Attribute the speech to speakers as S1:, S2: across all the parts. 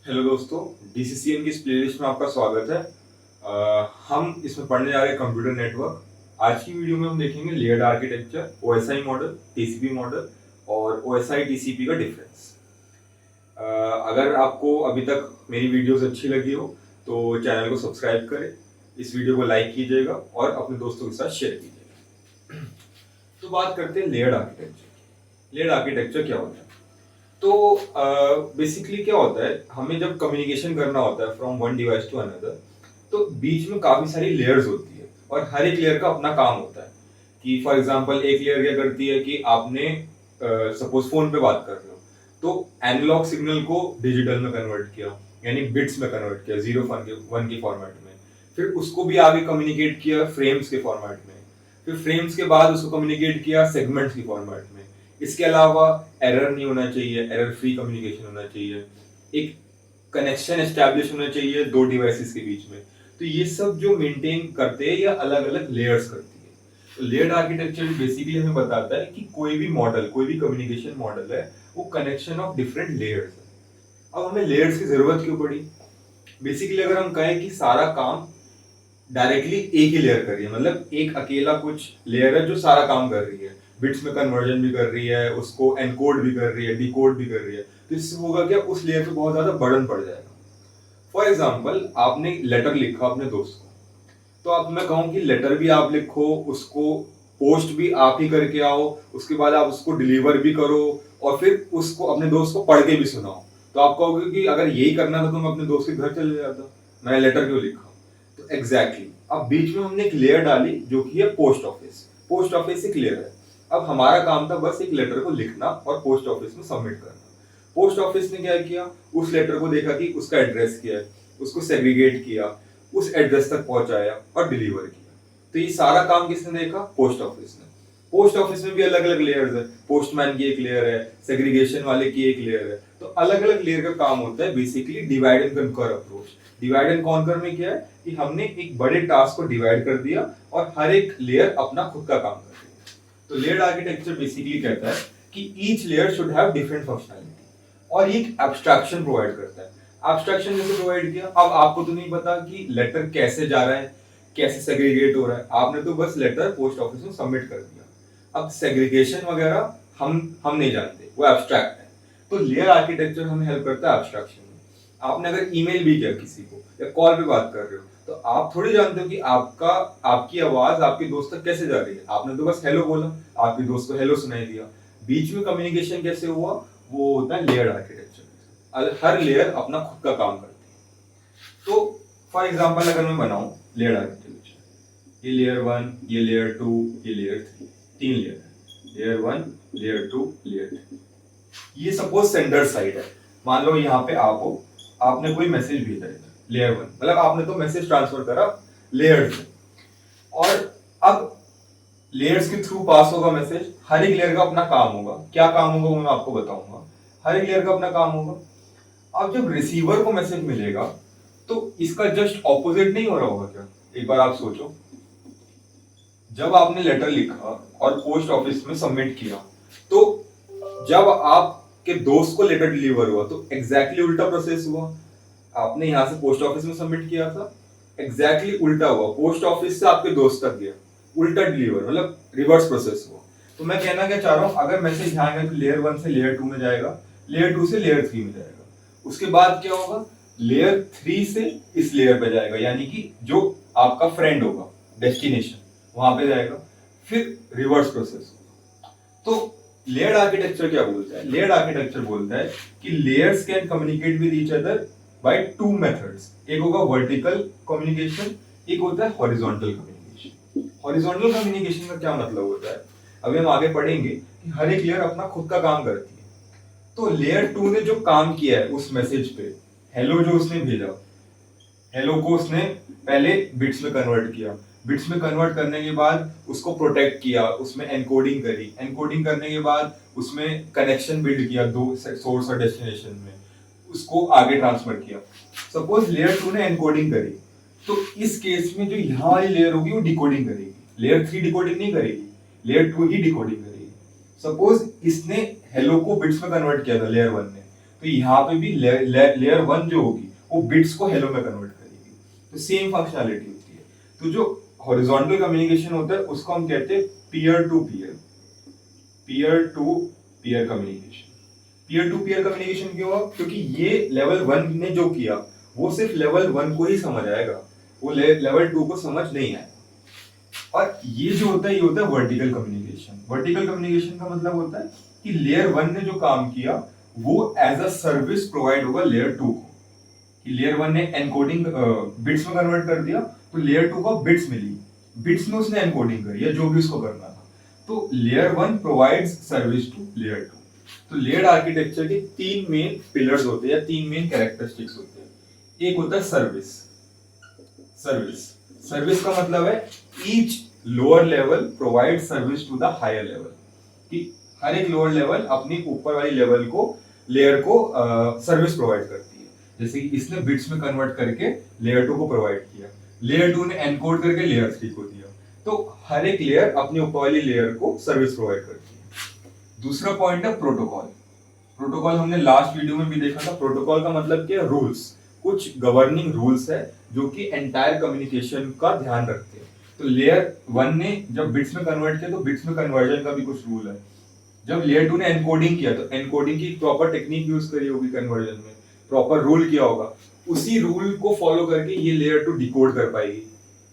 S1: Hello दोस्तों, डीसीसीएन की इस प्लेलिस्ट में आपका स्वागत है। हम इसमें पढ़ने जा रहे हैं कंप्यूटर नेटवर्क। आज की वीडियो में हम देखेंगे layered architecture, OSI model, TCP model और ओएसआई टीसीपी का डिफरेंस। अगर आपको अभी तक मेरी वीडियोस अच्छी लगी हो तो चैनल को सब्सक्राइब करें, इस वीडियो को लाइक कीजिएगा और अपने दोस्तों के साथ शेयर कीजिएगा। तो बात करते हैं लेयर्ड आर्किटेक्चर। लेयर्ड आर्किटेक्चर क्या होता है? तो बेसिकली क्या होता है, हमें जब कम्युनिकेशन करना होता है from one device to another, तो बीच में काफी सारी लेयर्स होती है और हर एक लेयर का अपना काम होता है। कि फॉर एग्जांपल एक लेयर क्या करती है कि आपने सपोज फोन पे बात कर रहे हो तो एनालॉग सिग्नल को डिजिटल में कन्वर्ट किया, यानी बिट्स में कन्वर्ट किया, 0 1 के फॉर्मेट में। फिर उसको भी आगे कम्युनिकेट किया फ्रेम्स के फॉर्मेट में। फिर फ्रेम्स के बाद उसको कम्युनिकेट किया सेगमेंट्स के फॉर्मेट में। इसके अलावा एरर नहीं होना चाहिए, एरर फ्री कम्युनिकेशन होना चाहिए, एक कनेक्शन एस्टैब्लिश होना चाहिए दो डिवाइसेस के बीच में। तो ये सब जो मेंटेन करते हैं या अलग अलग लेयर्स करती है। तो लेयर्ड आर्किटेक्चर बेसिकली हमें बताता है कि कोई भी मॉडल, कोई भी कम्युनिकेशन मॉडल है, वो कनेक्शन ऑफ डिफरेंट लेयर्स है। अब हमें लेयर्स की जरूरत क्यों पड़ी? बेसिकली अगर हम कहें कि सारा काम डायरेक्टली एक ही लेयर कर रही है, मतलब एक अकेला कुछ लेयर है जो सारा काम कर रही है, बिट्स में कन्वर्जन भी कर रही है, उसको एनकोड भी कर रही है, डिकोड भी कर रही है, तो इससे होगा क्या, उस लेयर पे बहुत ज्यादा बर्डन पड़ जाएगा। फॉर एग्जाम्पल आपने लेटर लिखा अपने दोस्त को, तो अब मैं कहूँ कि लेटर भी आप लिखो, उसको पोस्ट भी आप ही करके आओ, उसके बाद आप उसको डिलीवर भी करो और फिर उसको अपने दोस्त को पढ़ के भी सुनाओ। तो आप कहोगे कि अगर यही करना था तो मैं अपने दोस्त के घर चले जाता, मैंने लेटर क्यों लिखा? तो एग्जैक्टली अब बीच में हमने एक लेयर डाली जो कि है पोस्ट ऑफिस। पोस्ट ऑफिस एक लेयर है। अब हमारा काम था बस एक लेटर को लिखना और पोस्ट ऑफिस में सबमिट करना। पोस्ट ऑफिस ने क्या किया, उस लेटर को देखा कि उसका एड्रेस क्या है, उसको सेग्रीगेट किया, उस एड्रेस तक पहुंचाया और डिलीवर किया। तो ये सारा काम किसने देखा? पोस्ट ऑफिस ने। पोस्ट ऑफिस में भी अलग अलग लेयर्स है, पोस्टमैन की एक लेयर है, सेग्रीगेशन वाले की एक लेयर है। तो अलग अलग लेयर का काम होता है basically divide and conquer approach. Divide and conquer में क्या है कि हमने एक बड़े टास्क को डिवाइड कर दिया और हर एक लेयर अपना खुद का काम कर रही है। तो लेयर्ड आर्किटेक्चर बेसिकली कहता है कि each layer should have different functionality और एक एब्स्ट्रैक्शन प्रोवाइड करता है। एब्स्ट्रैक्शन जैसे प्रोवाइड किया, अब आपको तो नहीं पता कि लेटर कैसे जा रहा है, कैसे सेग्रीगेट हो रहा है, आपने तो बस लेटर पोस्ट ऑफिस में सबमिट कर दिया। अब सेग्रीगेशन वगैरह हम नहीं जानते, वो एब्स्ट्रैक्ट है। तो लेयर आर्किटेक्चर हमें हेल्प करता है एब्स्ट्रैक्शन में। आपने अगर ईमेल भी किया किसी को या कॉल पे बात कर रहे हो, तो आप थोड़ी जानते हो कि आपकी आवाज आपके दोस्त तक कैसे जा रही है। आपने तो बस हेलो बोला, आपके दोस्त को हेलो सुनाई दिया। बीच में कम्युनिकेशन कैसे हुआ, वो होता है लेयर्ड आर्किटेक्चर। हर लेयर अपना खुद का काम करती है। तो फॉर एग्जांपल अगर मैं बनाऊं लेयर्ड आर्किटेक्चर, ये लेयर 1, ये लेयर 2, ये लेयर 3, तीन लेयर है, लेयर 1, लेयर 2, लेयर 3। ये सपोज सेंडर साइड है। मान लो यहाँ पे आप हो, आपने कोई मैसेज भेजा है लेयर 1, मतलब आपने तो मैसेज ट्रांसफर करा लेयर 2, और अब लेयर्स के थ्रू पास होगा मैसेज। हर एक लेयर का अपना काम होगा। क्या काम होगा वो मैं आपको बताऊंगा। हर एक लेयर का अपना काम होगा। अब जब रिसीवर को मैसेज मिलेगा तो इसका जस्ट ऑपोजिट नहीं हो रहा होगा क्या? एक बार आप सोचो, जब आपने लेटर लिखा और पोस्ट ऑफिस में सबमिट किया, तो जब आपके दोस्त को लेटर डिलीवर हुआ तो एग्जैक्टली उल्टा प्रोसेस हुआ। आपने यहां से पोस्ट ऑफिस में सबमिट किया था, एग्जैक्टली उल्टा हुआ, पोस्ट ऑफिस से आपके दोस्त तक गया, उल्टा डिलीवर, मतलब रिवर्स प्रोसेस हुआ। तो मैं कहना क्या चाह रहा हूं, अगर मैसेज यहाँ आएगा तो लेयर 1 से लेयर 2 में जाएगा, लेयर 2 से लेयर 3 में जाएगा, उसके बाद क्या होगा, लेयर 3 से इस लेयर पे जाएगा, यानी कि जो आपका फ्रेंड होगा, डेस्टिनेशन, वहां पे जाएगा, फिर रिवर्स प्रोसेस होगा। तो लेयर्ड आर्किटेक्चर क्या बोलता है? लेयर्ड आर्किटेक्चर बोलता है कि layers can communicate with each other by two methods. एक होगा वर्टिकल कम्युनिकेशन, एक होता है हॉरिजॉन्टल कम्युनिकेशन। हॉरिजॉन्टल कम्युनिकेशन का क्या मतलब होता है, अभी हम आगे पढ़ेंगे कि हर एक लेयर अपना खुद का काम करती है। तो लेयर 2 ने जो काम किया है उस मैसेज पे, हेलो जो उसने भेजा, हेलो को उसने पहले बिट्स में कन्वर्ट किया, बिट्स में कन्वर्ट करने के बाद उसको प्रोटेक्ट किया, उसमें एनकोडिंग करी, एनकोडिंग करने के बाद उसमें कनेक्शन बिल्ड किया दो सोर्स और डेस्टिनेशन में, उसको आगे ट्रांसफर किया। सपोज लेयर 2 ने एनकोडिंग करी, तो इस केस में जो यहाँ वाली लेयर होगी वो डिकोडिंग करेगी। लेयर 3 डिकोडिंग नहीं करेगी, लेयर 2 ही डिकोडिंग करेगी। सपोज इसने हेलो को बिट्स में कन्वर्ट किया था लेयर वन ने, तो यहाँ पे भी लेयर वन जो होगी वो बिट्स को हेलो में कन्वर्ट करेगी, तो सेम फंक्शनैलिटी होती है। तो जो हॉरिजॉन्टल कम्युनिकेशन होता है उसको हम कहते हैं peer to peer communication. Peer to peer communication क्यों हुआ? क्योंकि ये लेवल वन ने जो किया वो सिर्फ लेवल वन को ही समझ आएगा, वो लेवल टू को समझ नहीं आएगा। और ये जो होता है ये होता है वर्टिकल कम्युनिकेशन। वर्टिकल कम्युनिकेशन का मतलब होता है कि लेयर वन ने जो काम किया वो एज अ सर्विस प्रोवाइड होगा लेयर टू को, कि लेयर वन ने एनकोडिंग बिट्स में कन्वर्ट कर दिया तो लेयर टू को बिट्स मिली, बिट्स में उसने एनकोडिंग करी या जो भी उसको करना था, तो layer one provides service to layer two. तो लेयर्ड आर्किटेक्चर के तीन मेन पिलर्स होते हैं या तीन मेन कैरेक्टरिस्टिक्स होते हैं। एक होता है सर्विस। सर्विस का मतलब है each lower level provide service to the higher level, कि हर एक लोअर लेवल अपनी ऊपर वाली लेवल को लेयर को सर्विस प्रोवाइड करती है। जैसे कि इसने बिट्स में कन्वर्ट करके लेयर टू को प्रोवाइड किया, लेयर टू ने एनकोड करके लेयर थ्री को दिया, तो हर एक लेयर अपनी ऊपर वाली लेयर को सर्विस प्रोवाइड करती है। दूसरा पॉइंट है प्रोटोकॉल। प्रोटोकॉल हमने लास्ट वीडियो में भी देखा था। प्रोटोकॉल का मतलब क्या है? रूल्स, कुछ गवर्निंग रूल्स है जो कि एंटायर कम्युनिकेशन का ध्यान रखते हैं। तो लेयर वन ने जब बिट्स में कन्वर्ट किया तो बिट्स में कन्वर्जन का भी कुछ रूल है। जब लेयर टू ने एनकोडिंग किया तो एनकोडिंग की प्रॉपर टेक्निक यूज करी होगी कन्वर्जन में, प्रॉपर रूल किया होगा, उसी रूल को फॉलो करके ये लेयर टू डिकोड कर पाएगी।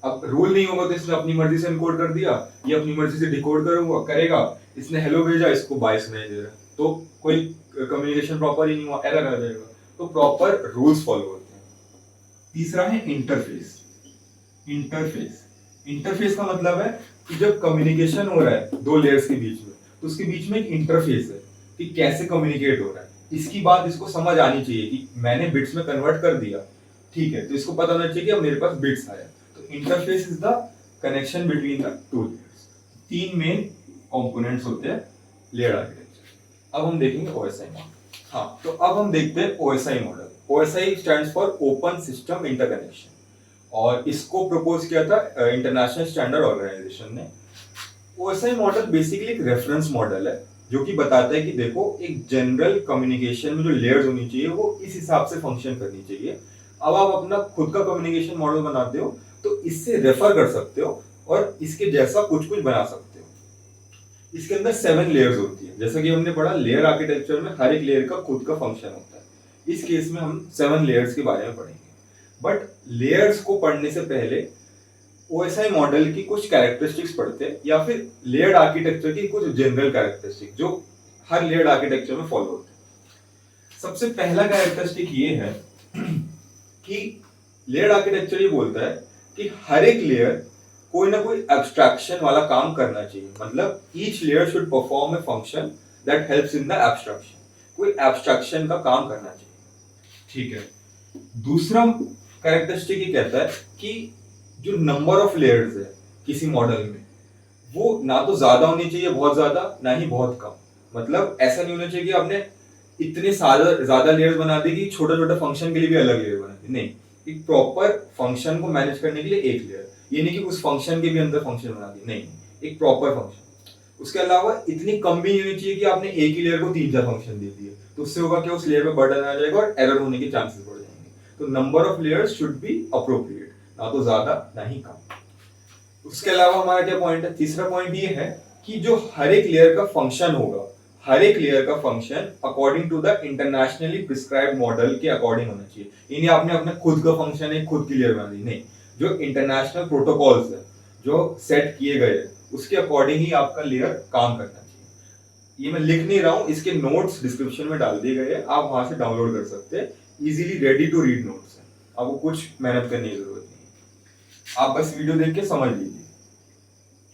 S1: अब रूल नहीं होगा तो इसने अपनी मर्जी से एनकोड कर दिया, ये अपनी मर्जी से डिकोड करेगा, इसने हेलो भेजा, इसको बाय सुनाई दे रहा, तो कोई कम्युनिकेशन प्रॉपर ही नहीं हुआ, एरर आ जाएगा। तो प्रॉपर रूल्स फॉलो होते हैं। तीसरा है इंटरफेस। इंटरफेस का मतलब है कि जब कम्युनिकेशन हो रहा है दो लेयर्स के बीच में तो उसके बीच में एक इंटरफेस है कि कैसे कम्युनिकेट हो रहा है। इसकी बात इसको समझ आनी चाहिए कि मैंने बिट्स में कन्वर्ट कर दिया, ठीक है, तो इसको पता होना चाहिए कि अब मेरे पास बिट्स आया। तो interface is the connection between the two layers. तीन मेन कंपोनेंट्स होते हैं लेयर आर्किटेक्चर। अब हम देखेंगे ओएसआई मॉडल। हाँ, तो अब हम देखते हैं OSI model. OSI stands for open system interconnection, और इसको प्रपोज किया था इंटरनेशनल स्टैंडर्ड ऑर्गेनाइजेशन ने। ओएसआई मॉडल बेसिकली एक रेफरेंस मॉडल है जो कि बताता है कि देखो एक जनरल कम्युनिकेशन में जो लेयर्स होनी चाहिए वो इस हिसाब से फंक्शन करनी चाहिए। अब आप अपना खुद का कम्युनिकेशन मॉडल बनाते हो तो इससे रेफर कर सकते हो और इसके जैसा कुछ कुछ बना सकते हो। इसके अंदर 7 लेयर्स होती है। जैसा कि हमने पढ़ा लेयर आर्किटेक्चर में हर एक लेयर का खुद का फंक्शन होता है। इस केस में हम 7 लेयर्स के बारे में पढ़ेंगे। बट लेयर्स को पढ़ने से पहले ओएसआई मॉडल की कुछ कैरेक्टरिस्टिक्स पढ़ते हैं या फिर लेयर्ड आर्किटेक्चर की कुछ जनरल कैरेक्टरिस्टिक जो हर लेयर्ड आर्किटेक्चर में फॉलो होते हैं। सबसे पहला कैरेक्टरिस्टिक ये है कि लेयर्ड आर्किटेक्चर ये बोलता है कि हर एक लेयर कोई ना कोई एब्स्ट्रैक्शन वाला काम करना चाहिए। मतलब each layer should perform a function that helps in the abstraction. कोई एब्स्ट्रैक्शन का काम करना चाहिए, ठीक है। दूसरा कैरेक्टरिस्टिक ये कहता है कि जो नंबर ऑफ लेयर्स है किसी मॉडल में वो ना तो ज्यादा होनी चाहिए बहुत ज्यादा, ना ही बहुत कम। मतलब ऐसा नहीं होना चाहिए कि आपने इतने ज्यादा लेयर्स बना दी कि छोटा छोटा फंक्शन के लिए भी अलग लेयर बना दी। नहीं, एक प्रॉपर फंक्शन को मैनेज करने के लिए एक लेयर, ये नहीं कि उस फंक्शन के भी अंदर फंक्शन बना दी, नहीं, एक प्रॉपर फंक्शन। उसके अलावा इतनी कम भी नहीं होनी चाहिए कि आपने एक ही लेयर को 3-4 फंक्शन दे दिए, तो उससे होगा कि उस लेयर पे बर्डन आ जाएगा और एरर होने के चांसेस बढ़ जाएंगे। तो number of layers should be appropriate, ना तो ज्यादा ना ही कम। उसके अलावा हमारा क्या पॉइंट है? तीसरा पॉइंट ये है कि जो हर एक लेयर का फंक्शन होगा, हर एक लेयर का function according to the internationally prescribed model के अकॉर्डिंग होना चाहिए। यानी आपने अपने खुद का फंक्शन है, खुद की लेयर बना दी, नहीं, जो इंटरनेशनल प्रोटोकॉल्स है जो सेट किए गए उसके अकॉर्डिंग ही आपका लेयर काम करना चाहिए। ये मैं लिख नहीं रहा हूं, इसके नोट्स डिस्क्रिप्शन में डाल दिए गए हैं, आप वहां से डाउनलोड कर सकते हैं। Easily ready to read notes है, आपको कुछ मेहनत करने की जरूरत नहीं, आप बस वीडियो देख के समझ लीजिए।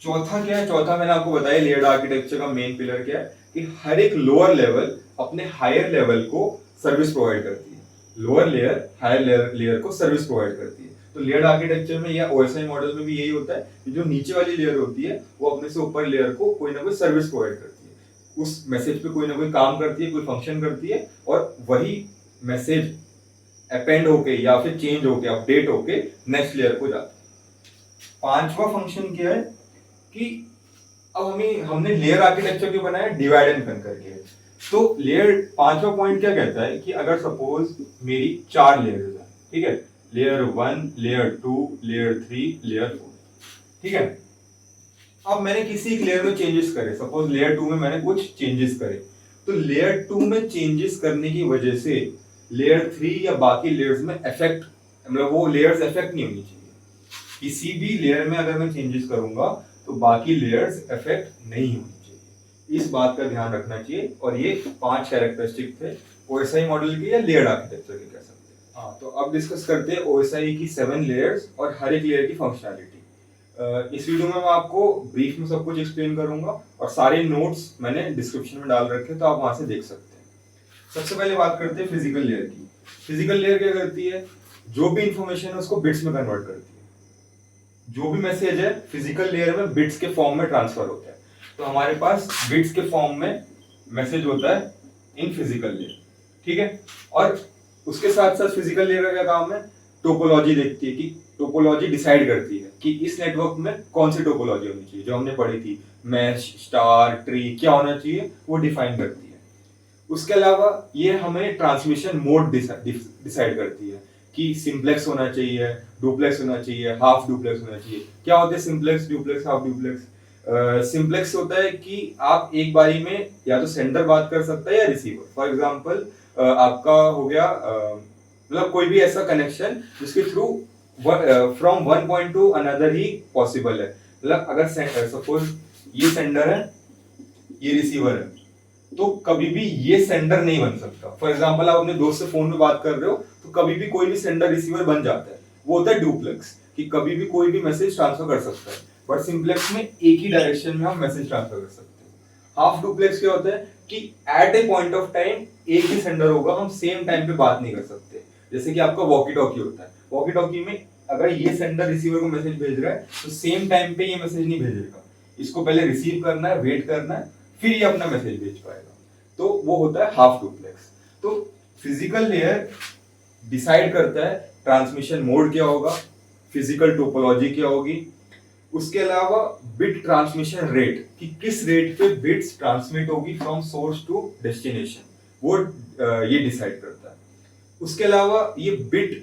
S1: चौथा क्या है? चौथा मैंने आपको बताया लेयर्ड आर्किटेक्चर का मेन पिलर क्या है कि हर एक लोअर लेवल अपने हायर लेवल को सर्विस प्रोवाइड करती है। लोअर लेयर हायर लेयर को सर्विस प्रोवाइड करती है। तो लेयर्ड आर्किटेक्चर में या ओएसआई मॉडल में भी यही होता है कि जो नीचे वाली लेयर होती है वो अपने से ऊपर लेयर को कोई ना कोई सर्विस प्रोवाइड करती है, उस मैसेज पे कोई ना कोई काम करती है, कोई फंक्शन करती है, और वही मैसेज अपेंड होके या फिर चेंज होके अपडेट होके नेक्स्ट लेयर को जाता है। पांचवा फंक्शन क्या है कि अब हमने लेयर आर्किटेक्चर क्यों बनाया, डिवाइड एंड कनकर के। तो लेयर, पांचवा पॉइंट क्या कहता है कि अगर सपोज मेरी 4 लेयर्स है, ठीक है, लेयर 1, लेयर 2, लेयर 3, लेयर 4, ठीक है। अब मैंने किसी एक लेयर में चेंजेस करे, सपोज लेयर 2 में मैंने कुछ चेंजेस करे, तो लेयर 2 में चेंजेस करने की वजह से लेयर 3 या बाकी लेयर्स में इफेक्ट, मतलब वो लेयर्स इफेक्ट नहीं होनी चाहिए। किसी भी लेयर में अगर मैं चेंजेस करूंगा तो बाकी लेयर्स इफेक्ट नहीं होनी चाहिए, इस बात का ध्यान रखना चाहिए। और ये 5 कैरेक्टरिस्टिक थे ओएसआई मॉडल के या लेयर्ड आर्किटेक्चर के, कह सकते हैं। हाँ, तो अब डिस्कस करते हैं ओएसआई की 7 लेयर्स और हर एक लेयर की फंक्शनैलिटी। इस वीडियो में मैं आपको ब्रीफ में सब कुछ एक्सप्लेन करूंगा और सारे नोट्स मैंने डिस्क्रिप्शन में डाल रखे हैं, तो आप वहां से देख सकते हैं। सबसे पहले बात करते हैं फिजिकल लेयर की। फिजिकल लेयर क्या करती है, जो भी इंफॉर्मेशन है उसको बिट्स में कन्वर्ट करती है। जो भी मैसेज है फिजिकल लेयर में बिट्स के फॉर्म में ट्रांसफर होता है। तो हमारे पास बिट्स के फॉर्म में मैसेज होता है इन फिजिकल लेयर, ठीक है। और उसके साथ साथ फिजिकल लेयर का क्या काम है, टोपोलॉजी देखती है, कि टोपोलॉजी डिसाइड करती है कि इस नेटवर्क में कौन सी टोपोलॉजी होनी चाहिए, जो हमने पढ़ी थी मैश, स्टार, ट्री, क्या होना चाहिए वो डिफाइन करती है। उसके अलावा ये हमें ट्रांसमिशन मोड डिसाइड करती है कि सिंप्लेक्स होना चाहिए, डुप्लेक्स होना चाहिए, हाफ डुप्लेक्स होना चाहिए। क्या होते हैं simplex, duplex, half duplex? Simplex होता है कि आप एक बारी में या तो सेंडर बात कर सकता है या रिसीवर। फॉर एग्जांपल आपका हो गया मतलब कोई भी ऐसा कनेक्शन जिसके through from one point two another he possible है। मतलब अगर सपोज ये सेंडर है, ये रिसीवर है, तो कभी भी ये सेंडर नहीं बन सकता। फॉर एग्जांपल आप अपने दोस्त से फोन पे बात कर रहे हो तो कभी भी कोई भी सेंडर रिसीवर बन जाता है, वो होता है डुप्लेक्स, कि कभी भी कोई भी मैसेज ट्रांसफर कर सकता है। बट सिंप्लेक्स में एक ही डायरेक्शन में हम मैसेज ट्रांसफर कर सकते हैं। हाफ डुप्लेक्स क्या होता है कि at a point of time एक ही सेंडर होगा, हम सेम टाइम पे बात नहीं कर सकते। जैसे कि आपका वॉकी टॉकी होता है, वॉकी टॉकी में अगर ये सेंडर रिसीवर को मैसेज भेज रहा है तो सेम टाइम पे ये मैसेज नहीं भेजेगा, इसको पहले रिसीव करना है, वेट करना है, फिर ये अपना मैसेज भेज पाएगा। तो वो होता है हाफ डुप्लेक्स। तो फिजिकल लेयर डिसाइड करता है ट्रांसमिशन मोड क्या होगा, फिजिकल टोपोलॉजी क्या होगी, उसके अलावा बिट ट्रांसमिशन रेट, कि किस रेट पे बिट्स ट्रांसमिट होगी फ्रॉम सोर्स टू डेस्टिनेशन, वो ये डिसाइड करता है। उसके अलावा ये बिट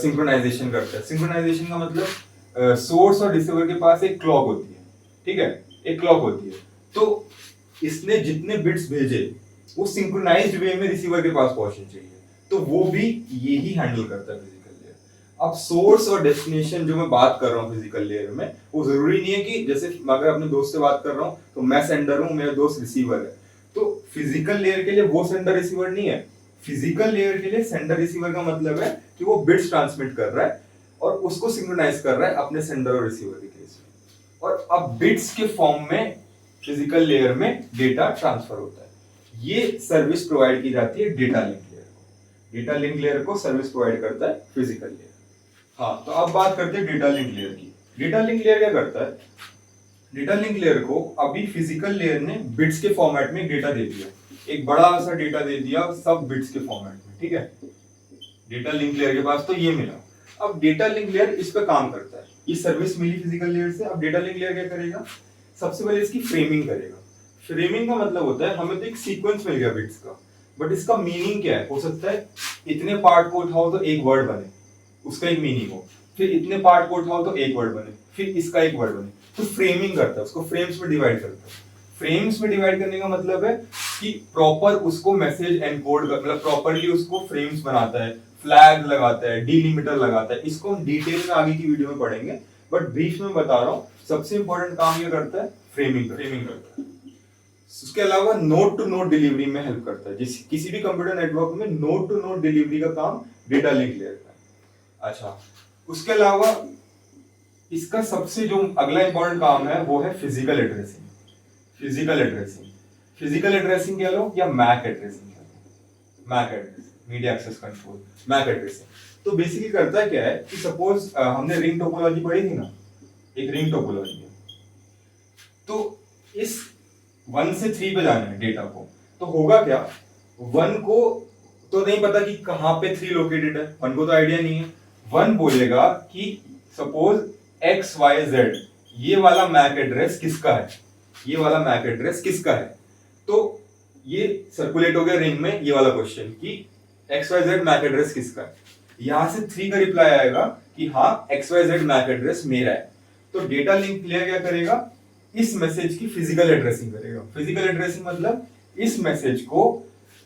S1: सिंक्रोनाइजेशन करता है। सिंक्रोनाइजेशन का मतलब सोर्स और रिसीवर के पास एक क्लॉक होती है, ठीक है, एक क्लॉक होती है। तो इसने जितने बिट्स भेजे वो सिंक्रोनाइज्ड वे में रिसीवर के पास पहुंचने चाहिए, तो वो भी यही हैंडल करता है फिजिकल लेयर। अब सोर्स और डेस्टिनेशन जो मैं बात कर रहा हूँ फिजिकल लेयर में, वो जरूरी नहीं है कि जैसे अगर अपने दोस्त से बात कर रहा हूँ तो मैं सेंडर हूँ, मेरा दोस्त रिसीवर है। तो फिजिकल लेयर के लिए वो सेंडर रिसीवर नहीं है। फिजिकल लेयर के लिए सेंडर रिसीवर का मतलब है कि वो बिट्स ट्रांसमिट कर रहा है और उसको सिंक्रोनाइज कर रहा है अपने सेंडर और रिसीवर के केस में। और अब बिट्स के फॉर्म में फिजिकल लेयर में डेटा ट्रांसफर होता है। ये सर्विस प्रोवाइड की जाती है डेटा लिंक लेयर को। डेटा लिंक लेयर को सर्विस प्रोवाइड करता है फिजिकल लेयर। हाँ, तो अब बात करते हैं डेटा लिंक लेयर की। डेटा लिंक लेयर क्या करता है, डेटा लिंक लेयर को अभी फिजिकल लेयर ने बिट्स के फॉर्मेट में डेटा दे दिया, एक बड़ा सा डेटा दे दिया सब बिट्स के फॉर्मेट में, ठीक है। डेटा लिंक लेयर के पास तो ये मिला। अब डेटा लिंक लेयर इस पे काम करता है, ये सर्विस मिली फिजिकल लेयर से। अब डेटा लिंक लेयर क्या करेगा, सबसे पहले इसकी फ्रेमिंग करेगा। फ्रेमिंग का मतलब होता है हमें तो एक सीक्वेंस मिल गया बिट्स का, बट इसका मीनिंग क्या है, हो सकता है इतने पार्ट को उठाओ तो एक वर्ड बने, उसका एक मीनिंग हो, फिर इतने पार्ट को उठाओ तो एक वर्ड बने, फिर इसका एक वर्ड बने। तो फ्रेमिंग करता है, उसको फ्रेम्स में डिवाइड करता है। फ्रेम्स में डिवाइड करने का मतलब है कि प्रॉपर उसको मैसेज एनकोड कर, मतलब प्रॉपरली उसको फ्रेम्स बनाता है, फ्लैग लगाता है, डीलिमिटर लगाता है। इसको हम डिटेल में आगे की वीडियो में पढ़ेंगे, बट ब्रीफ में बता रहा हूँ। सबसे इंपॉर्टेंट काम ये करता है फ्रेमिंग करता है। उसके अलावा नोड टू नोड डिलीवरी में हेल्प करता है। जिस किसी भी कंप्यूटर नेटवर्क में नोड टू नोड डिलीवरी का काम डेटा लिंक लेयर का है। अच्छा, उसके अलावा इसका सबसे जो अगला इंपॉर्टेंट काम है वो है फिजिकल एड्रेसिंग। फिजिकल एड्रेसिंग कह लो या मैक एड्रेसिंग कह लो। MAC addressing, media access control, MAC addressing. तो बेसिकली करता है क्या है कि सपोज हमने रिंग टोपोलॉजी पढ़ी थी ना, एक रिंग टोपोलॉजी है। तो इस 1 से 3 पे जाना है डेटा को, तो होगा क्या, 1 को तो नहीं पता कि कहां पे 3 लोकेटेड है, 1 को तो आइडिया नहीं है। 1 बोलेगा कि सपोज XYZ ये वाला मैक एड्रेस किसका है, ये वाला मैक एड्रेस किसका है। तो ये सर्कुलेट हो गया रिंग में ये वाला क्वेश्चन कि XYZ मैक एड्रेस किसका है। यहां से 3 का रिप्लाई आएगा कि हाँ XYZ मैक एड्रेस मेरा है। तो डेटा लिंक लेयर क्या करेगा, इस मैसेज की फिजिकल एड्रेसिंग करेगा। फिजिकल एड्रेसिंग मतलब इस मैसेज को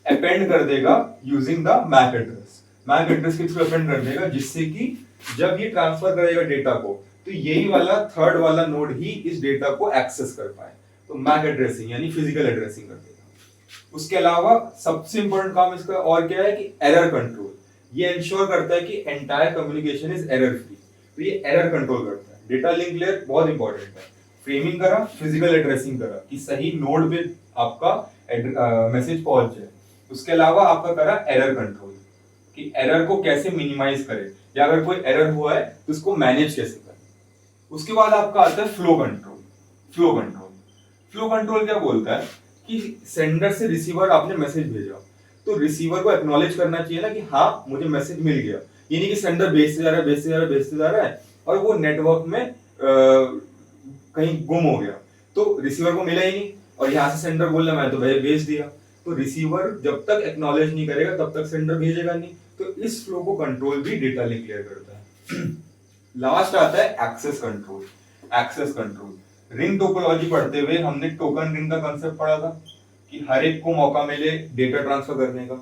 S1: अपेंड कर देगा using the MAC address. MAC address के थ्रू अपेंड कर देगा, जिससे कि जब ये ट्रांसफर करेगा डेटा को तो यही वाला थर्ड वाला नोड ही इस डेटा को एक्सेस कर पाए। तो मैक एड्रेसिंग यानी फिजिकल एड्रेसिंग कर देगा। उसके अलावा सबसे इंपॉर्टेंट काम इसका और क्या है कि एरर कंट्रोल। ये इंश्योर करता है कि entire communication is error free. तो ये एरर कंट्रोल करता है। डेटा लिंक लेयर बहुत इंपॉर्टेंट है। फ्रेमिंग करा, फिजिकल एड्रेसिंग करा कि सही नोड पे आपका मैसेज पहुंच जाए। उसके अलावा आपका करा एरर कंट्रोल कि एरर को कैसे मिनिमाइज करे, या अगर कोई एरर हुआ है तो उसको मैनेज कैसे करें। उसके बाद आपका आता है flow control. Flow control flow control क्या बोलता है कि सेंडर से रिसीवर आपने मैसेज भेजा तो रिसीवर को एक्नॉलेज करना चाहिए ना कि हाँ मुझे मैसेज मिल गया। ये नहीं कि सेंडर भेजते जा रहा है भेजते जा रहा है भेजते जा रहा है और वो नेटवर्क में कहीं गुम हो गया, तो रिसीवर को मिला ही नहीं और यहाँ से सेंडर बोल रहा मैं तो भेज दिया। तो रिसीवर जब तक एक्नॉलेज नहीं करेगा तब तक सेंडर भेजेगा नहीं। तो इस फ्लो को कंट्रोल भी डेटा लिंक लेयर करता है। लास्ट आता है access control. Access control ring topology पढ़ते हुए हमने टोकन रिंग का कांसेप्ट पढ़ा था कि हर एक को मौका मिले डेटा ट्रांसफर करने का।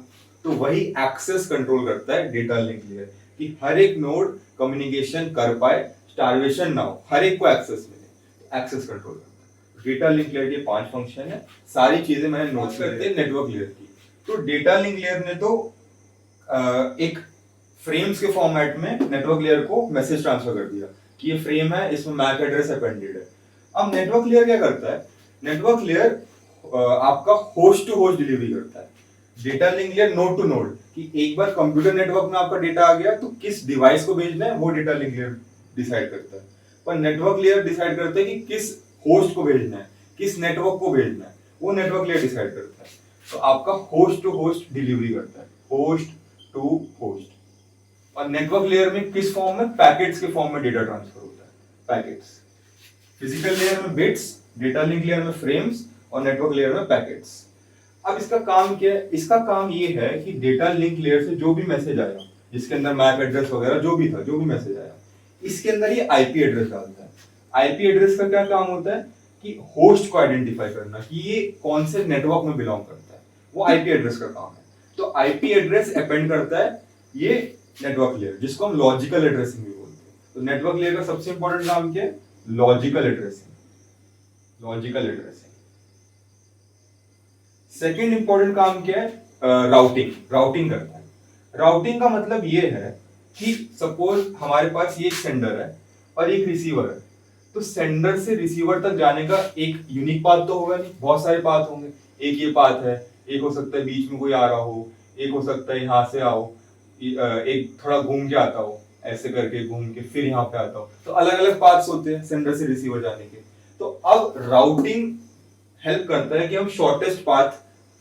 S1: तो वही एक्सेस कंट्रोल करता है डेटा लिंक लेयर कि हर एक नोड कम्युनिकेशन कर पाए, स्टारवेशन ना हो, हर एक को एक्सेस मिले। एक्सेस कंट्रोल करता है। डेटा लिंक लेयर के 5 फंक्शन है। सारी चीजें मैंने नोट करते हैं नेटवर्क लेयर की। तो डेटा लिंक लेयर ने तो एक फ्रेम्स के फॉर्मेट में नेटवर्क लेयर को मैसेज ट्रांसफर कर दिया कि ये फ्रेम है, इसमें मैक एड्रेस अपेंडेड है। अब नेटवर्क लेयर क्या करता है, नेटवर्क लेयर आपका होस्ट टू होस्ट डिलीवरी करता है। Data link layer node to node कि एक बार कंप्यूटर नेटवर्क में आपका डेटा आ गया तो किस डिवाइस को भेजना है वो डेटा लिंक लेयर डिसाइड करता है। पर नेटवर्क लेयर डिसाइड करता है कि किस होस्ट को भेजना है, किस नेटवर्क को भेजना है, वो नेटवर्क लेयर डिसाइड करता है। तो आपका होस्ट टू होस्ट डिलीवरी करता है, होस्ट टू होस्ट। और नेटवर्क लेयर में किस फॉर्म में, पैकेट्स के फॉर्म में डेटा ट्रांसफर होता है, पैकेट्स। फिजिकल लेयर में बिट्स, डेटा लिंक लेयर में फ्रेम्स और नेटवर्क लेयर में पैकेट्स। अब इसका काम क्या है, इसका काम ये है कि डेटा लिंक लेयर से जो भी मैसेज आया, जिसके अंदर मैक एड्रेस वगैरह जो भी था, जो भी मैसेज आया, इसके अंदर ये आईपी एड्रेस डालता है। आईपी एड्रेस का क्या काम होता है कि होस्ट को आइडेंटिफाई करना कि ये कौन से नेटवर्क में बिलोंग करता है, वो आईपी एड्रेस का काम है। तो आईपी एड्रेस अपेंड करता है ये नेटवर्क लेयर, जिसको हम लॉजिकल एड्रेसिंग भी बोलते हैं। तो नेटवर्क लेयर का सबसे इंपॉर्टेंट काम क्या है, logical addressing. Logical addressing. Second important काम क्या है, राउटिंग। राउटिंग करता है। राउटिंग का मतलब ये है कि सपोज हमारे पास ये एक सेंडर है और एक रिसीवर है, तो सेंडर से रिसीवर तक जाने का एक यूनिक पाथ तो होगा नहीं, बहुत सारे पाथ होंगे। एक ये पाथ है, एक हो सकता है बीच में कोई आ रहा हो, एक हो सकता है यहाँ से आओ, एक थोड़ा घूम के आता हो, ऐसे करके घूम के फिर यहाँ पे आता हो। तो अलग अलग पाथ्स होते हैं सेंडर से रिसीवर जाने के। तो अब राउटिंग हेल्प करता है कि हम शॉर्टेस्ट पाथ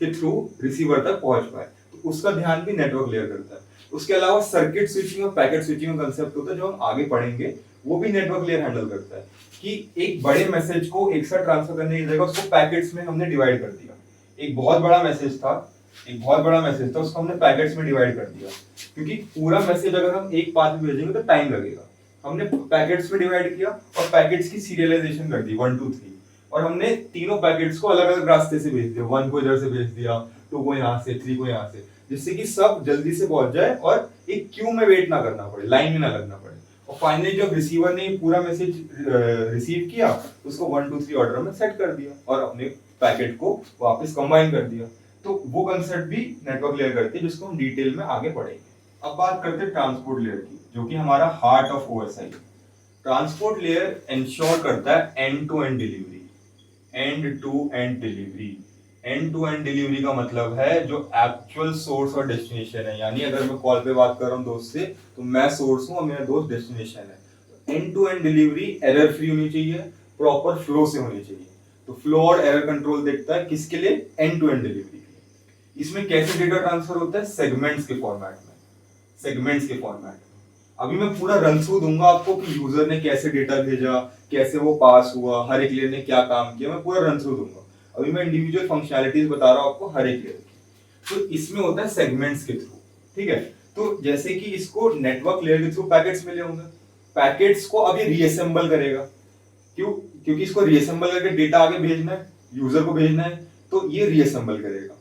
S1: के थ्रू रिसीवर तक पहुंच पाए। तो उसका ध्यान भी नेटवर्क लेयर करता है। उसके अलावा सर्किट स्विचिंग और पैकेट स्विचिंग का कंसेप्ट होता है जो हम आगे पढ़ेंगे, वो भी नेटवर्क लेयर हैंडल करता है कि एक बड़े मैसेज को एक साथ ट्रांसफर करने की जगह उसको पैकेट्स में हमने डिवाइड कर दिया। एक बहुत बड़ा मैसेज था, उसको हमने पैकेट्स में डिवाइड कर दिया, क्योंकि पूरा मैसेज अगर हम एक पाथ में भेजेंगे तो टाइम लगेगा। हमने पैकेट्स में डिवाइड किया और पैकेट्स की सीरियलाइजेशन कर दी 1 2 3, और हमने तीनों पैकेट्स को अलग अलग रास्ते से भेज दिया। 1 को इधर से भेज दिया, 2 को यहाँ से, 3 को यहाँ से, जिससे कि सब जल्दी से पहुंच जाए और एक क्यू में वेट ना करना पड़े, लाइन में ना लगना पड़े। और फाइनली जब रिसीवर ने पूरा मैसेज रिसीव किया, उसको 1 2 3 ऑर्डर में सेट कर दिया और अपने पैकेट को वापस कंबाइन कर दिया। तो वो कंसेप्ट भी नेटवर्क लेयर करती है, जिसको हम डिटेल में आगे पढ़ेंगे। अब बात करते हैं ट्रांसपोर्ट लेयर की, जो कि हमारा heart of OSI. Transport layer ensure करता है end to end delivery. End to end delivery. End to end delivery का मतलब है जो एक्चुअल सोर्स और डेस्टिनेशन है, यानी अगर मैं कॉल पे बात कर रहा हूँ दोस्त से, तो मैं सोर्स हूँ और मेरा दोस्त डेस्टिनेशन है। End to end delivery error free होनी चाहिए, प्रॉपर फ्लो से होनी चाहिए। तो फ्लो और एरर कंट्रोल देखता है किसके लिए, एंड टू एंड डिलीवरी के लिए। इसमें कैसे डेटा ट्रांसफर होता है, सेगमेंट्स के फॉर्मेट में। सेगमेंट्स के फॉर्मेट में अभी मैं पूरा रन थ्रू दूंगा आपको कि यूजर ने कैसे डेटा भेजा, कैसे वो पास हुआ, हर एक लेयर ने क्या काम किया, मैं पूरा रन थ्रू दूंगा। अभी मैं इंडिविजुअल फंक्शनैलिटीज बता रहा हूँ आपको हर एक लेयर की। तो इसमें होता है सेगमेंट्स के थ्रू, ठीक है। तो जैसे कि इसको नेटवर्क लेयर के थ्रू पैकेट्स मिले होंगे, पैकेट्स को अभी रीअसेंबल करेगा। क्यों? क्योंकि इसको रीअसेंबल करके डेटा आगे भेजना है, यूजर को भेजना है, तो ये रीअसेंबल करेगा।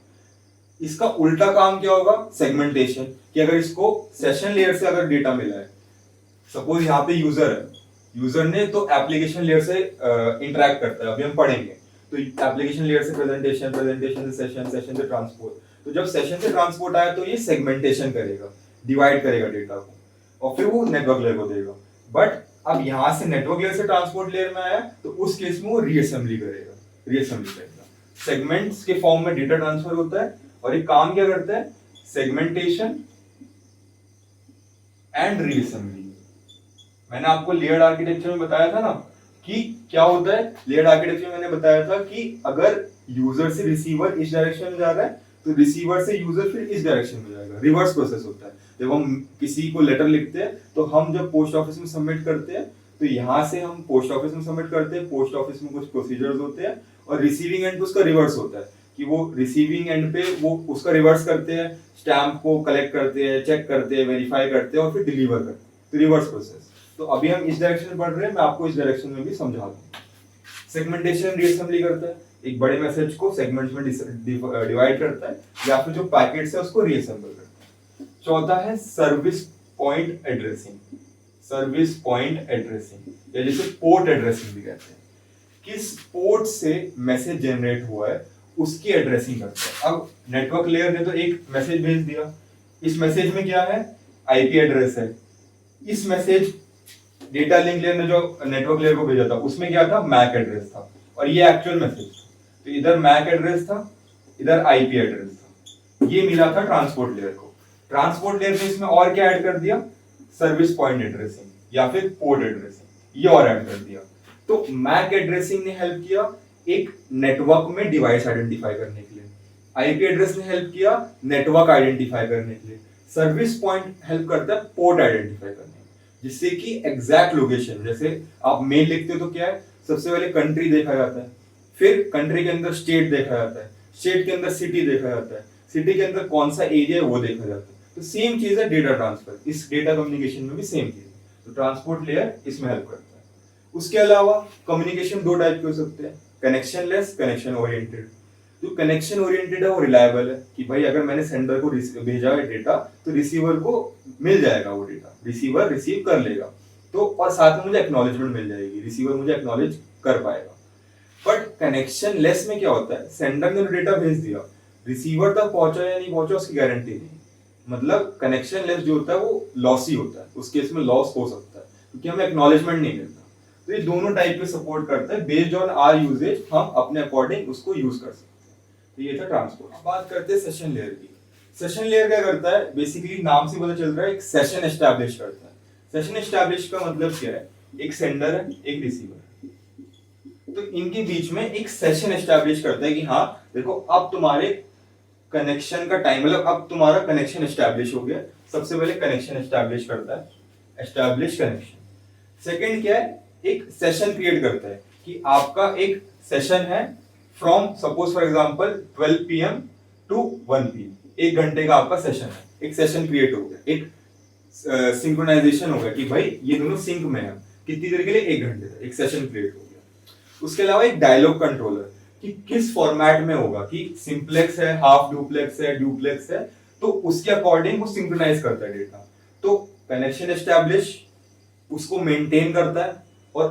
S1: इसका उल्टा काम क्या होगा? सेगमेंटेशन, कि अगर इसको सेशन लेयर से अगर डेटा मिला है, सपोज यहाँ पे यूजर है, यूजर ने तो एप्लीकेशन लेयर से इंटरेक्ट करता है, अभी हम पढ़ेंगे। तो एप्लीकेशन लेयर से प्रेजेंटेशन, प्रेजेंटेशन से सेशन, सेशन से ट्रांसपोर्ट। तो जब सेशन से ट्रांसपोर्ट आया तो ये सेगमेंटेशन करेगा, डिवाइड करेगा डेटा को, और फिर वो नेटवर्क लेयर को देगा। बट अब यहां से नेटवर्क लेयर से ट्रांसपोर्ट लेयर में आया तो उस केस में वो रीअसेंबली करेगा, सेगमेंट्स के फॉर्म में डेटा ट्रांसफर होता है, और ये काम क्या करता है? Segmentation and reassembly. मैंने आपको लेयर्ड आर्किटेक्चर में बताया था ना कि क्या होता है। लेयर्ड आर्किटेक्चर में मैंने बताया था कि अगर यूजर से रिसीवर इस डायरेक्शन में जा रहा है तो रिसीवर से यूजर फिर इस डायरेक्शन में जाएगा, रिवर्स प्रोसेस होता है। जब हम किसी को लेटर लिखते हैं तो हम जब पोस्ट ऑफिस में सबमिट करते हैं तो यहाँ से हम पोस्ट ऑफिस में सबमिट करते हैं, पोस्ट ऑफिस में कुछ प्रोसीजर्स होते हैं, और रिसीविंग एंड पे उसका रिवर्स होता है कि वो रिसीविंग एंड पे वो उसका रिवर्स करते हैं, स्टैम्प को कलेक्ट करते हैं, चेक करते हैं, वेरीफाई करते हैं और फिर डिलीवर करते हैं, तो रिवर्स प्रोसेस। तो अभी हम इस डायरेक्शन में बढ़ रहे हैं, मैं आपको इस डायरेक्शन में भी समझा दूं। सेगमेंटेशन रीअसेंबली करता है, एक बड़े मैसेज को सेगमेंट्स में डिवाइड करता है, या फिर जो पैकेट्स है उसको रीअसेंबल करता है। चौथा है service point addressing. Service point addressing या जिसे पोर्ट एड्रेसिंग भी कहते हैं, किस पोर्ट से मैसेज जनरेट हुआ है उसकी एड्रेसिंग करता है। अब नेटवर्क लेयर ने तो एक मैसेज भेज दिया, इस मैसेज में क्या है? आईपी एड्रेस है। इस मैसेज डेटा लिंक लेयर ने जो नेटवर्क लेयर को भेजा था उसमें क्या था? मैक एड्रेस था, और ये एक्चुअल मैसेज था। तो इधर मैक एड्रेस था, इधर आईपी एड्रेस था, ये मिला था ट्रांसपोर्ट लेयर को। ट्रांसपोर्ट लेयर ने इसमें और क्या ऐड कर दिया? सर्विस पॉइंट एड्रेसिंग या फिर पोर्ट एड्रेसिंग, ये और ऐड कर दिया। तो मैक एड्रेसिंग ने हेल्प किया एक नेटवर्क में डिवाइस आइडेंटिफाई करने के लिए, आईपी एड्रेस ने हेल्प किया नेटवर्क आइडेंटिफाई करने के लिए, सर्विस पॉइंट हेल्प करता है पोर्ट आइडेंटिफाई करने में, जिससे कि एग्जैक्ट लोकेशन, जैसे आप मेल लिखते हो तो क्या है? सबसे पहले कंट्री देखा जाता है, फिर कंट्री के अंदर स्टेट देखा जाता है, स्टेट के अंदर सिटी देखा जाता है, सिटी के अंदर कौन सा एरिया है वो देखा जाता है। तो सेम चीज है डेटा ट्रांसफर, इस डेटा कम्युनिकेशन में भी सेम चीज है। तो ट्रांसपोर्ट लेयर इसमें हेल्प करता है। उसके अलावा कम्युनिकेशन दो टाइप के हो सकते हैं, कनेक्शन लेस, कनेक्शन ओरिएंटेड। जो कनेक्शन ओरिएंटेड है वो रिलायबल है कि भाई अगर मैंने सेंडर को भेजा है डेटा तो रिसीवर को मिल जाएगा वो डेटा, रिसीवर रिसीव कर लेगा, तो और साथ में मुझे एक्नॉलेजमेंट मिल जाएगी, रिसीवर मुझे एक्नॉलेज कर पाएगा। बट कनेक्शन लेस में क्या होता है? सेंडर ने डेटा भेज दिया, रिसीवर तक पहुंचा या नहीं पहुंचा उसकी गारंटी नहीं। मतलब कनेक्शन लेस जो होता है वो लॉसी होता है, उस केस में लॉस हो सकता है क्योंकि हमें एक्नॉलेजमेंट नहीं मिलता। तो ये दोनों टाइप के सपोर्ट करता है, बेस्ड ऑन आवर यूजेज हम अपने अकॉर्डिंग उसको यूज कर सकते हैं। तो ये था ट्रांसपोर्ट। अब बात करते हैं सेशन लेयर की। सेशन लेयर क्या करता है? बेसिकली नाम से पता चल रहा है, एक सेशन एस्टैब्लिश करता है। सेशन एस्टैब्लिश का मतलब क्या है? एक सेंडर है, एक रिसीवर है, तो इनके बीच में एक सेशन एस्टैब्लिश करता है कि हाँ देखो अब तुम्हारे कनेक्शन का टाइम, मतलब अब तुम्हारा कनेक्शन एस्टैब्लिश हो गया। सबसे पहले कनेक्शन एस्टैब्लिश करता है, एस्टैब्लिश कनेक्शन। सेकंड क्या है? एक सेशन क्रिएट करता है कि आपका एक सेशन है from suppose for example 12 PM to 1 PM, 1 घंटे का आपका सेशन है, एक सेशन क्रिएट हो गया, एक सिंक्रोनाइजेशन हो गया कि भाई ये दोनों सिंक में है, कितनी देर के लिए? 1 घंटे तक एक सेशन क्रिएट हो गया। उसके अलावा एक डायलॉग कंट्रोलर कि किस फॉर्मेट में होगा, कि सिंप्लेक्स है, हाफ डुप्लेक्स है, डुप्लेक्स है, तो उसके अकॉर्डिंग वो सिंक्रोनाइज करता है डेटा। तो कनेक्शन एस्टैब्लिश उसको मेंटेन करता है और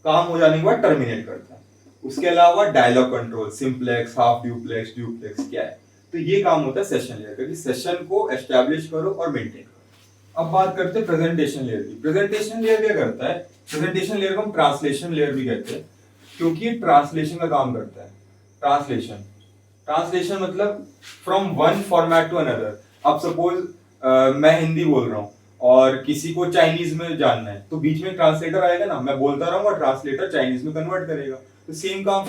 S1: काम हो जाने के बाद टर्मिनेट करता है। उसके अलावा dialog control, simplex, half duplex, duplex क्या है, तो ये काम होता है सेशन लेयर का, कि सेशन को एस्टैब्लिश करो और मेंटेन करो। अब बात करते हैं प्रेजेंटेशन लेयर की। प्रेजेंटेशन लेयर क्या करता है? प्रेजेंटेशन लेयर को हम ट्रांसलेशन लेयर भी कहते हैं क्योंकि ये ट्रांसलेशन का काम करता है। ट्रांसलेशन, ट्रांसलेशन मतलब from one format to another. अब सपोज मैं हिंदी बोल रहा हूँ और किसी को चाइनीज में जानना है, तो बीच में ट्रांसलेटर आएगा ना, मैं बोलता रहूंगा, ट्रांसलेटर चाइनीज में कन्वर्ट करेगा। तो सेम काम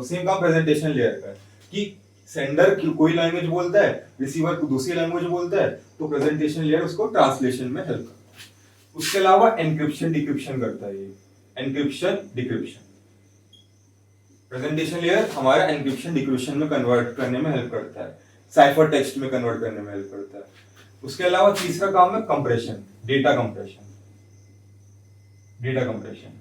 S1: सेम काम प्रेजेंटेशन लेयर का है कि सेंडर कोई लैंग्वेज बोलता है, रिसीवर दूसरी लैंग्वेज बोलता है, तो प्रेजेंटेशन लेयर उसको ट्रांसलेशन में हेल्प करता है। उसके अलावा एनक्रिप्शन डिक्रिप्शन करता है ये, एनक्रिप्शन डिक्रिप्शन। प्रेजेंटेशन लेयर हमारा एनक्रिप्शन डिक्रिप्शन में कन्वर्ट करने में हेल्प करता है, साइफर टेक्स्ट में कन्वर्ट करने में हेल्प करता है। उसके अलावा तीसरा काम है compression, data compression. Data compression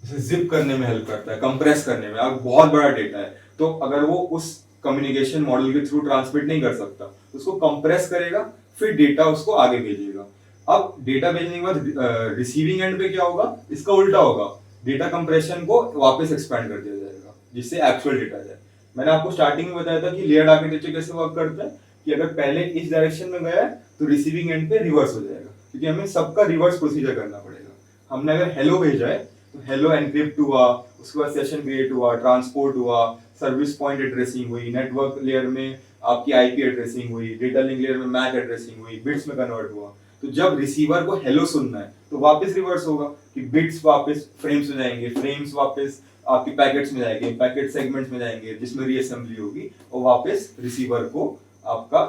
S1: इसे जिप करने में हेल्प करता है, कंप्रेस करने में। अगर बहुत बड़ा डेटा है तो अगर वो उस कम्युनिकेशन मॉडल के थ्रू ट्रांसमिट नहीं कर सकता, उसको कंप्रेस करेगा, फिर डेटा उसको आगे भेजेगा। अब डेटा भेजने के बाद रिसीविंग एंड पे क्या होगा, इसका उल्टा होगा, डेटा कंप्रेशन को वापस एक्सपैंड कर दिया जाएगा जिससे एक्चुअल डेटा जाए। मैंने आपको स्टार्टिंग में बताया था कि लेयर्ड आर्किटेक्चर कैसे वर्क करता है, कि अगर पहले इस डायरेक्शन में गया है तो रिसीविंग एंड पे रिवर्स हो जाएगा, क्योंकि हमें सबका रिवर्स प्रोसीजर करना पड़ेगा। हमने अगर हेलो भेजा है तो हेलो एनक्रिप्ट हुआ, उसके बाद सेशन क्रिएट हुआ, ट्रांसपोर्ट हुआ, सर्विस पॉइंट एड्रेसिंग हुई, नेटवर्क लेयर में आपकी आईपी एड्रेसिंग हुई, डेटा लिंक लेयर में मैक एड्रेसिंग हुई, बिट्स में कन्वर्ट हुआ। तो जब रिसीवर को हेलो सुनना है तो वापस रिवर्स होगा कि बिट्स वापस फ्रेम्स में जाएंगे, फ्रेम्स वापस आपके पैकेट्स में जाएंगे, पैकेट सेगमेंट्स में जाएंगे जिसमें रीअसेंबली होगी, और वापस रिसीवर को आपका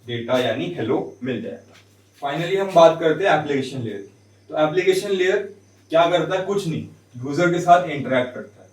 S1: डेटा यानी हेलो मिल जाएगा। फाइनली हम बात करते हैं एप्लीकेशन लेयर की। तो एप्लीकेशन लेयर क्या करता है, कुछ नहीं, यूजर के साथ इंटरेक्ट करता है।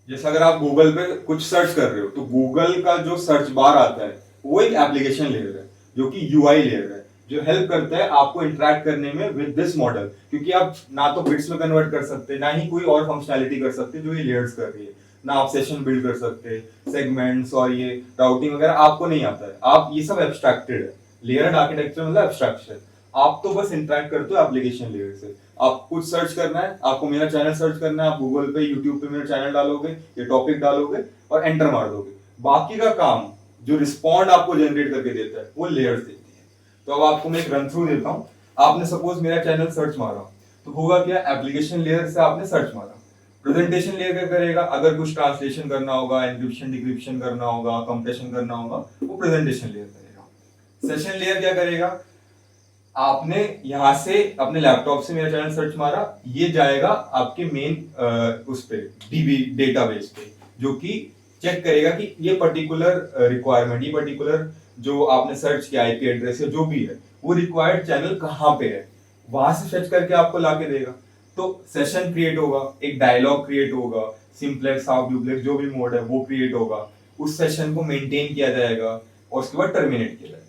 S1: जैसे अगर आप गूगल पे कुछ सर्च कर रहे हो तो गूगल का जो सर्च बार आता है वो एक एप्लीकेशन लेयर है, जो कि यूआई लेयर है, जो हेल्प करता है आपको इंटरेक्ट करने में विद दिस मॉडल। क्योंकि आप ना तो बिट्स में कन्वर्ट कर सकते, ना ही कोई और फंक्शनैलिटी कर सकते जो ये लेयर्स कर रही है, ना आप सेशन बिल्ड कर सकते, सेगमेंट्स और ये राउटिंग वगैरह आपको नहीं आता है। आप ये सब एब्स्ट्रैक्टेड है, लेयर्ड आर्किटेक्चर मतलब एब्स्ट्रैक्शन। आप तो बस इंटरेक्ट करते हो एप्लीकेशन लेयर से। आप कुछ सर्च करना है, आपको मेरा चैनल सर्च करना है, आप गूगल पे यूट्यूब पे मेरा चैनल डालोगे, ये टॉपिक डालोगे और एंटर मार दोगे। बाकी का काम जो रिस्पॉन्ड आपको जनरेट करके देता है वो लेयर्स देती है। तो अब आपको मैं एक रन थ्रू देता हूँ। आपने सपोज मेरा चैनल सर्च मारा तो होगा क्या, एप्लीकेशन लेयर से आपने सर्च मारा। प्रेजेंटेशन लेयर क्या करेगा, अगर कुछ ट्रांसलेशन करना होगा, एनक्रिप्शन डिक्रिप्शन करना होगा, कंप्रेशन करना होगा, वो प्रेजेंटेशन लेयर करेगा। सेशन लेयर क्या करेगा, आपने यहां से अपने लैपटॉप से मेरा चैनल सर्च मारा, ये जाएगा आपके मेन उस पे डीबी डेटाबेस पे, जो कि चेक करेगा कि ये पर्टिकुलर रिक्वायरमेंट, ये पर्टिकुलर जो आपने सर्च किया आईपी एड्रेस या जो भी है, वो रिक्वायर्ड चैनल कहाँ पे है, वहां से सर्च करके आपको लाके देगा। तो सेशन क्रिएट होगा, एक डायलॉग क्रिएट होगा, सिंपलेक्स हाफ डुप्लेक्स जो भी मोड है वो क्रिएट होगा, उस सेशन को मेंटेन किया जाएगा और उसके बाद टर्मिनेट किया जाएगा।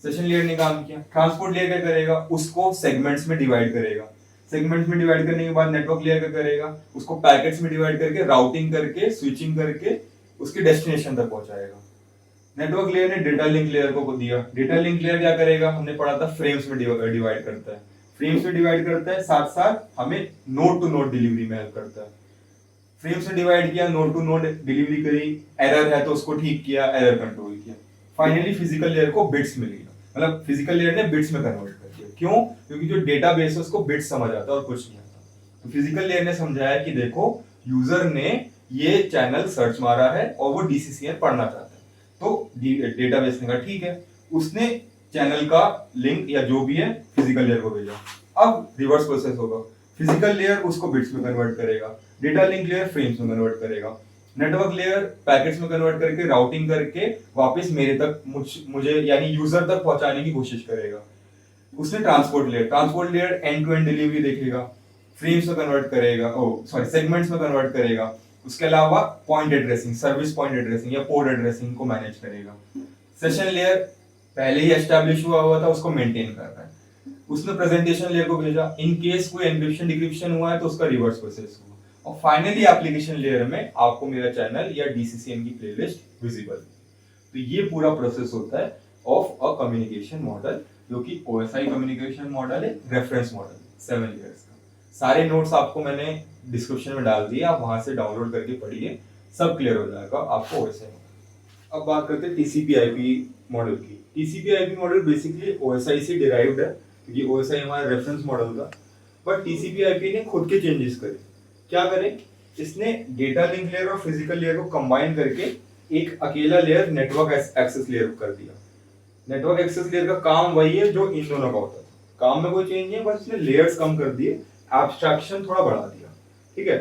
S1: सेशन लेयर ने काम किया। ट्रांसपोर्ट लेयर क्या करेगा, उसको सेगमेंट्स में डिवाइड करेगा। सेगमेंट्स में डिवाइड करने के बाद नेटवर्क लेयर क्या करेगा, उसको पैकेट्स में डिवाइड करके राउटिंग करके स्विचिंग करके उसके डेस्टिनेशन तक पहुंचाएगा। नेटवर्क लेयर ने डेटा लिंक लेयर को दिया। डेटा लिंक लेयर क्या करेगा, हमने पढ़ा था फ्रेम्स में डिवाइड करता है, फ्रेम्स में डिवाइड करता है, साथ साथ हमें नोड टू नोड डिलीवरी में हेल्प करता है। फ्रेम्स में डिवाइड किया, नोड टू नोड डिलीवरी करी, एरर है तो उसको ठीक किया, एरर कंट्रोल किया। फाइनली फिजिकल लेयर को बिट्स मिल गया, मतलब फिजिकल लेयर ने बिट्स में कन्वर्ट कर दिया। क्यों, क्योंकि जो डेटाबेस है उसको बिट्स समझ आता है और कुछ नहीं आता। तो फिजिकल लेयर ने समझाया कि देखो यूजर ने ये चैनल सर्च मारा है और वो डीसीसीएन पढ़ना चाहता है, तो डेटाबेस ने कहा ठीक है, उसने चैनल का लिंक या जो भी है फिजिकल लेयर को भेजा। अब रिवर्स प्रोसेस होगा, फिजिकल लेयर उसको बिट्स में कन्वर्ट करेगा, डेटा लिंक लेयर फ्रेम्स में कन्वर्ट करेगा, नेटवर्क लेयर पैकेट्स में कन्वर्ट करके राउटिंग करके वापस मेरे तक मुझे यानी यूजर तक पहुंचाने की कोशिश करेगा। उसने transport layer end to end delivery देखेगा, फ्रेम्स में कन्वर्ट करेगा, सेगमेंट्स में कन्वर्ट करेगा। उसके अलावा point addressing, service point addressing या पोर्ट एड्रेसिंग को मैनेज करेगा। सेशन लेयर पहले ही एस्टैब्लिश हुआ था, उसको मेंटेन कर रहा है। उसने प्रेजेंटेशन लेयर को भेजा, इन केस कोई एन्क्रिप्शन डिक्रिप्शन हुआ है तो उसका रिवर्स प्रोसेस हुआ, और फाइनली एप्लीकेशन लेयर में आपको मेरा चैनल या डीसीसीएन की प्लेलिस्ट विजिबल। तो ये पूरा प्रोसेस होता है ऑफ अ कम्युनिकेशन मॉडल, जो कि ओएसआई कम्युनिकेशन मॉडल है, रेफरेंस मॉडल 7 लेयर्स का। सारे नोट्स आपको मैंने डिस्क्रिप्शन में डाल दिए, आप वहां से डाउनलोड करके पढ़िए, सब क्लियर हो जाएगा आपको ओएसआई मॉडल। अब बात करते हैं टीसीपी/आईपी मॉडल की। टीसीपी/आईपी मॉडल बेसिकली ओएसआई से डिराइव्ड है, क्योंकि ओएसआई हमारा रेफरेंस मॉडल था, बट टीसीपी/आईपी ने खुद के चेंजेस करे। क्या करे, इसने डेटा लिंक लेयर और फिजिकल लेयर को कंबाइन करके एक अकेला लेयर नेटवर्क एक्सेस लेयर कर दिया। नेटवर्क एक्सेस लेयर का काम वही है जो इन दोनों का होता था, काम में कोई चेंज नहीं है, बस इसने लेयर्स कम कर दिए, एब्स्ट्रैक्शन थोड़ा बढ़ा दिया। ठीक है,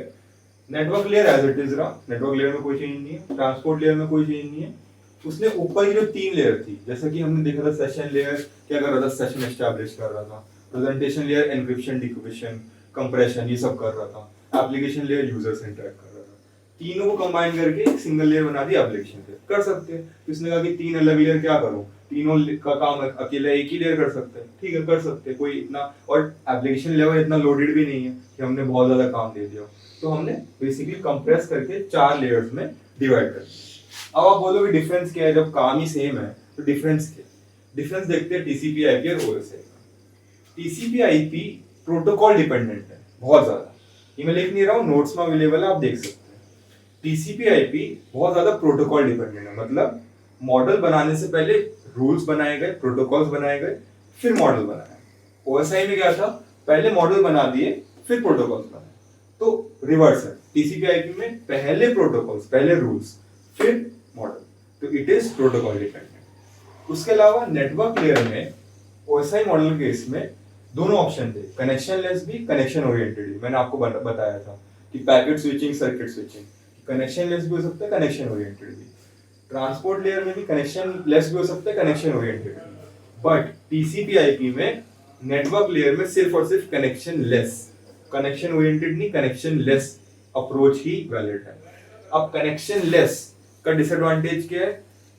S1: network layer as it is रहा, नेटवर्क लेयर में कोई चेंज नहीं है, ट्रांसपोर्ट लेयर में कोई चेंज नहीं है। उसने ऊपर की जो 3 लेयर थी, जैसे कि हमने देखा था सेशन लेयर क्या कर रहा था, सेशन एस्टैब्लिश कर रहा था, presentation layer encryption, decryption, compression, ये सब कर रहा था। एप्लीकेशन लेयर यूजर से इंटरेक्ट कर रहा था। तीनों को कंबाइन करके एक सिंगल लेयर बना दी एप्लीकेशन लेयर। कर सकते हैं। तो इसने कहा कि तीन अलग लेयर क्या करूं, तीनों का काम अकेला एक ही लेयर कर सकते हैं। ठीक है, कर सकते हैं, कोई इतना, और एप्लीकेशन लेवल इतना लोडेड भी नहीं है कि हमने बहुत ज्यादा काम दे दिया। तो हमने बेसिकली कंप्रेस करके 4 लेयर्स में डिवाइड कर दिया। अब आप बोलोगे डिफरेंस क्या है, जब काम ही सेम है तो डिफरेंस क्या? डिफरेंस देखते हैं टीसीपी आईपी और ओएसआई का। टीसीपी आईपी प्रोटोकॉल डिपेंडेंट है बहुत ज्यादा। ये मैं लिख नहीं रहा हूँ, नोट्स में अवेलेबल है, आप देख सकते हैं। टीसीपी आईपी बहुत ज्यादा प्रोटोकॉल डिपेंडेंट है, मतलब मॉडल बनाने से पहले रूल्स बनाए गए, प्रोटोकॉल्स बनाए गए, फिर मॉडल बनाया। ओएसआई में क्या था, पहले मॉडल बना दिए फिर प्रोटोकॉल्स बनाए। तो रिवर्स है, टीसीपी आईपी में पहले प्रोटोकॉल्स, पहले रूल्स, फिर मॉडल। तो इट इज प्रोटोकॉल डिपेंडेंट। उसके अलावा नेटवर्क लेयर में ओएसआई मॉडल केस में दोनों ऑप्शन थे, कनेक्शन लेस भी, कनेक्शन ओरिएंटेड भी। मैंने आपको बताया था कि packet switching, circuit switching, connection less भी हो सकता है, कनेक्शन ओरिएंटेड भी। ट्रांसपोर्ट लेयर में भी कनेक्शन लेस भी हो सकता है, कनेक्शन ओरिएंटेड भी। बट टीसीपी आईपी में नेटवर्क लेयर में सिर्फ और सिर्फ कनेक्शन लेस, कनेक्शन ओरिएंटेड नहीं, कनेक्शन लेस अप्रोच ही वैलिड है। अब कनेक्शन लेस का डिसएडवांटेज क्या है?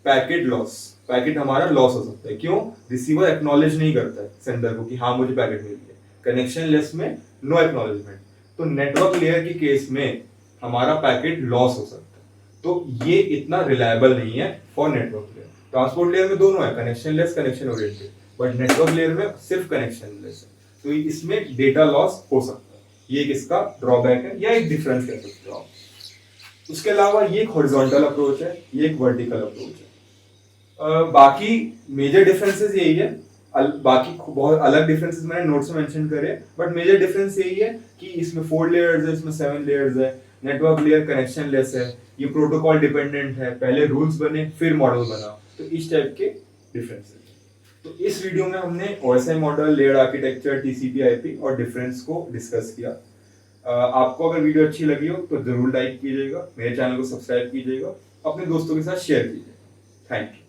S1: Packet loss. पैकेट हमारा लॉस हो सकता है। क्यों? रिसीवर एक्नॉलेज नहीं करता है सेंडर को कि हाँ मुझे पैकेट मिल गया। कनेक्शन लेस में नो एक्नॉलेजमेंट। तो नेटवर्क लेयर के केस में हमारा पैकेट लॉस हो सकता है। तो ये इतना रिलायबल नहीं है for network layer. Transport layer में दोनों है, connection less, connection oriented, but network layer में सिर्फ कनेक्शन लेस है। तो इसमें डेटा लॉस हो सकता है। ये एक इसका ड्रॉबैक है या एक डिफरेंस कह सकते हो आप। उसके अलावा ये एक हॉरिजॉन्टल अप्रोच है, ये एक वर्टिकल अप्रोच है। बाकी मेजर डिफरेंसेस यही है। बाकी बहुत अलग डिफरेंसेस मैंने नोट्स में मेंशन करे, बट मेजर डिफरेंस यही है कि इसमें 4 लेयर्स है, इसमें 7 लेयर्स है। नेटवर्क लेयर कनेक्शन लेस है, ये प्रोटोकॉल डिपेंडेंट है, पहले रूल्स बने फिर मॉडल बना। तो इस टाइप के डिफरेंसेस। तो इस वीडियो में हमने OSI model, layered architecture, TCP IP और डिफरेंस को डिस्कस किया। आपको अगर वीडियो अच्छी लगी हो तो जरूर लाइक कीजिएगा, मेरे चैनल को सब्सक्राइब कीजिएगा, अपने दोस्तों के साथ शेयर कीजिएगा। Thank you.